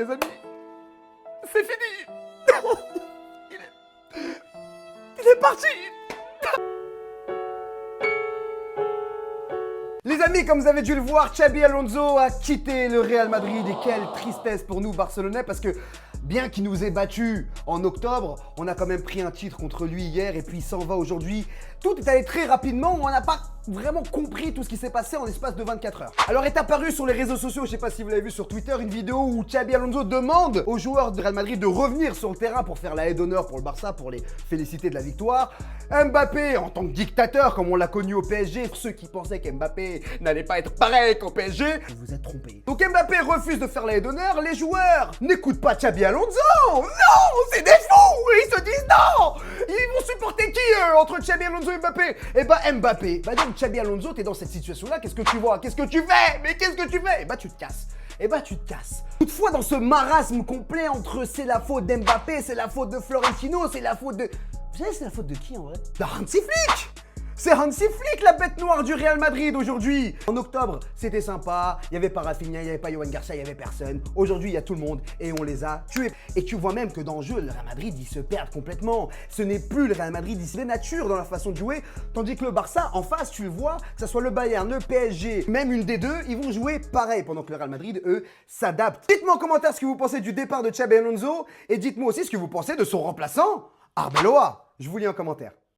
les amis. C'est fini. Il est parti. Les amis, comme vous avez dû le voir, Xabi Alonso a quitté le Real Madrid et quelle tristesse pour nous Barcelonais parce que bien qu'il nous ait battus en octobre, on a quand même pris un titre contre lui hier et puis il s'en va aujourd'hui. Tout est allé très rapidement, on n'a pas vraiment compris tout ce qui s'est passé en l'espace de 24 heures. Alors est apparu sur les réseaux sociaux, je sais pas si vous l'avez vu sur Twitter, une vidéo où Xabi Alonso demande aux joueurs de Real Madrid de revenir sur le terrain pour faire la haie d'honneur pour le Barça, pour les féliciter de la victoire. Mbappé, en tant que dictateur, comme on l'a connu au PSG, pour ceux qui pensaient qu'Mbappé n'allait pas être pareil qu'au PSG, vous vous êtes trompés. Donc Mbappé refuse de faire la haie d'honneur, les joueurs n'écoutent pas Xabi Alonso. Non, c'est des fous. Ils se disent non. Ils vont supporter qui eux entre Xabi Alonso et Mbappé? Eh bah Mbappé. Bah donc Xabi Alonso, t'es dans cette situation-là, qu'est-ce que tu vois? Qu'est-ce que tu fais? Mais qu'est-ce que tu fais? Eh bah tu te casses. Eh bah tu te casses. Toutefois, dans ce marasme complet entre c'est la faute d'Mbappé, c'est la faute de Florentino, c'est la faute de... Vous savez c'est la faute de qui en vrai? De Hansi Flick. C'est Hansi Flick, la bête noire du Real Madrid aujourd'hui. En octobre, c'était sympa, il n'y avait pas Rafinha, il n'y avait pas Yohan Garcia, il n'y avait personne. Aujourd'hui, il y a tout le monde et on les a tués. Et tu vois même que dans le jeu, le Real Madrid, ils se perdent complètement. Ce n'est plus le Real Madrid, ils se dénaturent dans leur façon de jouer. Tandis que le Barça, en face, tu le vois, que ce soit le Bayern, le PSG, même une des deux, ils vont jouer pareil. Pendant que le Real Madrid, eux, s'adaptent. Dites-moi en commentaire ce que vous pensez du départ de Xabi Alonso et dites-moi aussi ce que vous pensez de son remplaçant, Arbeloa. Je vous lis en commentaire.